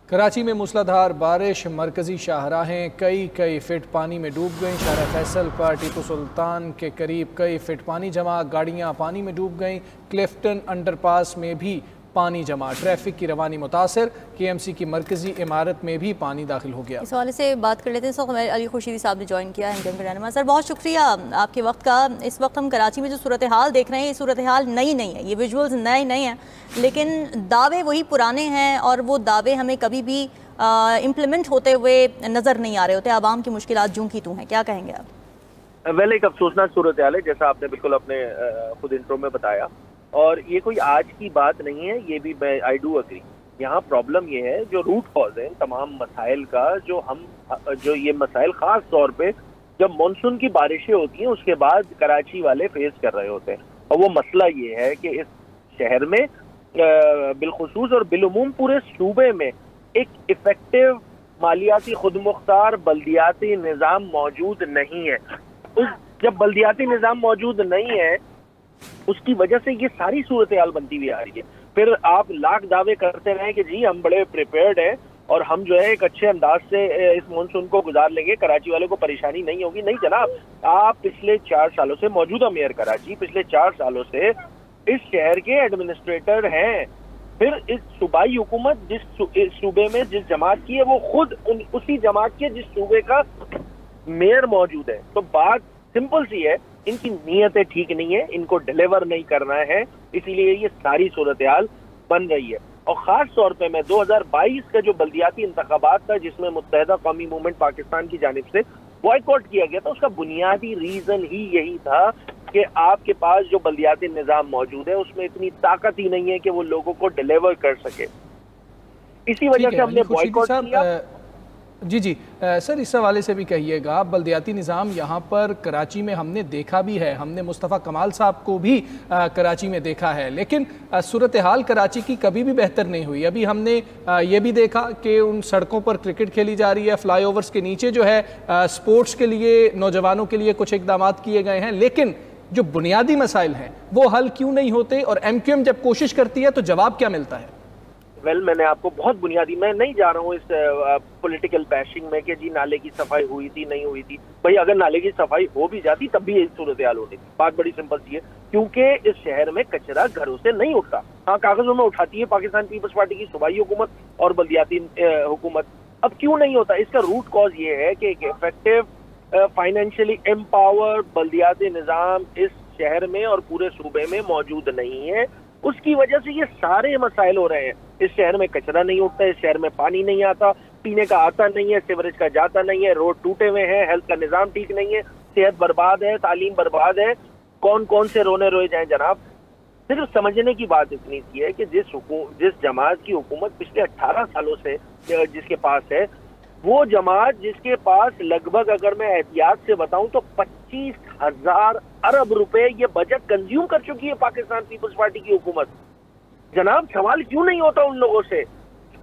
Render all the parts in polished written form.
कराची में मूसलाधार बारिश, मरकजी शाहराहें कई फीट पानी में डूब गईं। शाहरा फैसल पर टीपू सुल्तान के करीब कई फीट पानी जमा, गाड़ियां पानी में डूब गईं। क्लिफ्टन अंडरपास में भी पानी जमा, ट्रैफिक की रवानी मुतासर। KMC की मरकजी इमारत में भी पानी दाखिल हो गया। इस हवाले से बात कर लेते हैं। हमारे अली खुर्शीदी साहब ने ज्वाइन किया है। सर बहुत शुक्रिया आपके वक्त का। इस वक्त हम कराची में जो सूरत हाल देख रहे हैं, ये सूरत हाल नई नहीं है, ये विजुअल्स नए नहीं हैं, लेकिन दावे वही पुराने हैं और वो दावे हमें कभी भी इम्प्लीमेंट होते हुए नज़र नहीं आ रहे होते। आवाम की मुश्किलात जूं की तूं हैं, क्या कहेंगे आप? वेल, एक अफसोसनाक सूरत हाल है, जैसा आपने बिल्कुल अपने खुद इंट्रो में बताया, और ये कोई आज की बात नहीं है, ये भी मैं आई डू अग्री। यहाँ प्रॉब्लम ये है, जो रूट कॉज है तमाम मसाइल का, जो ये मसाइल खास तौर पे जब मानसून की बारिशें होती हैं उसके बाद कराची वाले फेस कर रहे होते हैं। और वो मसला ये है कि इस शहर में बिलखुसूस और बिलुमूम पूरे सूबे में एक इफेक्टिव मालियाती खुदमुख्तार बल्दियाती निज़ाम मौजूद नहीं है। जब बल्दियाती निज़ाम मौजूद नहीं है उसकी वजह से ये सारी सूरत हाल बनती हुई आ रही है। फिर आप लाख दावे करते रहें कि जी हम बड़े प्रिपेयर्ड हैं और हम जो है एक अच्छे अंदाज से इस मानसून को गुजार लेंगे, कराची वाले को परेशानी नहीं होगी। नहीं जनाब, आप पिछले 4 सालों से, मौजूदा मेयर कराची पिछले 4 सालों से इस शहर के एडमिनिस्ट्रेटर हैं। फिर इस सूबाई हुकूमत जिस सूबे में जिस जमात की है वो खुद उसी जमात के जिस सूबे का मेयर मौजूद है। तो बात सिंपल सी है, इनकी नीयतें ठीक नहीं है, इनको डिलीवर नहीं करना है, इसीलिए ये सारी सूरत हाल बन रही है। और खास तौर पे मैं 2022 का जो बल्दियाती इंतखाबात था जिसमें मुत्तहिदा कौमी मूवमेंट पाकिस्तान की जानिब से बॉयकॉट किया गया था, उसका बुनियादी रीजन ही यही था कि आपके पास जो बल्दियाती निज़ाम मौजूद है उसमें इतनी ताकत ही नहीं है कि वो लोगों को डिलीवर कर सके। इसी वजह से हमने बॉयकॉट किया। जी सर, इस हवाले से भी कहिएगा, बल्दियाती निज़ाम यहाँ पर कराची में हमने देखा भी है, हमने मुस्तफ़ा कमाल साहब को भी कराची में देखा है, लेकिन सूरत हाल कराची की कभी भी बेहतर नहीं हुई। अभी हमने ये भी देखा कि उन सड़कों पर क्रिकेट खेली जा रही है, फ्लाईओवर्स के नीचे जो है स्पोर्ट्स के लिए, नौजवानों के लिए कुछ इकदाम किए गए हैं, लेकिन जो बुनियादी मसाइल हैं वो हल क्यों नहीं होते? और MQM जब कोशिश करती है तो जवाब क्या मिलता है? वेल, मैंने आपको बहुत बुनियादी, मैं नहीं जा रहा हूँ इस पॉलिटिकल बैशिंग में कि जी नाले की सफाई हुई थी नहीं हुई थी। भाई अगर नाले की सफाई हो भी जाती तब भी यही सूरत हाल होती। बात बड़ी सिंपल सी है, क्योंकि इस शहर में कचरा घरों से नहीं उठता। हाँ, कागजों में उठाती है पाकिस्तान पीपल्स पार्टी की सूबाई हुकूमत और बल्दियाती हुकूमत। अब क्यों नहीं होता? इसका रूट कॉज ये है कि एक इफेक्टिव फाइनेंशियली एम्पावर्ड बल्दियाती निज़ाम इस शहर में और पूरे सूबे में मौजूद नहीं है। उसकी वजह से ये सारे मसाइल हो रहे हैं। इस शहर में कचरा नहीं उठता, इस शहर में पानी नहीं आता, पीने का आता नहीं है, सीवरेज का जाता नहीं है, रोड टूटे हुए हैं, हेल्थ का निज़ाम ठीक नहीं है, सेहत बर्बाद है, तालीम बर्बाद है। कौन कौन से रोने रोए जाएं जनाब? सिर्फ समझने की बात इतनी सी है कि जिस जमात की हुकूमत पिछले 18 सालों से जिसके पास है, वो जमात जिसके पास लगभग, अगर मैं एहतियात से बताऊं तो 25,000 अरब रुपए ये बजट कंज्यूम कर चुकी है पाकिस्तान पीपल्स पार्टी की हुकूमत। जनाब, सवाल क्यों नहीं होता उन लोगों से?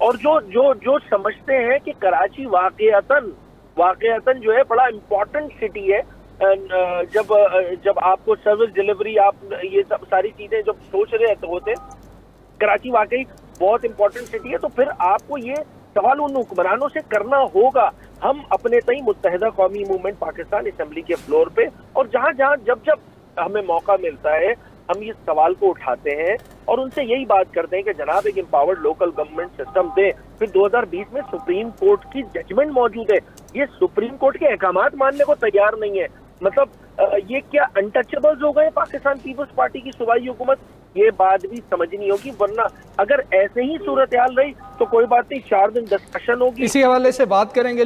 और जो समझते हैं कि कराची वाकयातन जो है बड़ा इम्पोर्टेंट सिटी है, जब आपको सर्विस डिलीवरी, आप ये सब सारी चीजें जब सोच रहे होते हैं, कराची वाकई बहुत इंपॉर्टेंट सिटी है, तो फिर आपको ये सवाल उन हुक्मरानों से करना होगा। हम अपने तई मुत्तहिदा कौमी मूवमेंट पाकिस्तान असेंबली के फ्लोर पे और जहां जब हमें मौका मिलता है हम इस सवाल को उठाते हैं और उनसे यही बात करते हैं कि जनाब एक एम्पावर्ड लोकल गवर्नमेंट सिस्टम दें। फिर 2020 में सुप्रीम कोर्ट की जजमेंट मौजूद है, ये सुप्रीम कोर्ट के अहकामात मानने को तैयार नहीं है। मतलब ये क्या अनटचेबल्स हो गए पाकिस्तान पीपल्स पार्टी की सूबाई हुकूमत? ये बात भी समझनी होगी, वरना अगर ऐसे ही सूरत हाल रही तो कोई बात नहीं, 4 दिन डिस्कशन होगी। इसी हवाले से बात करेंगे।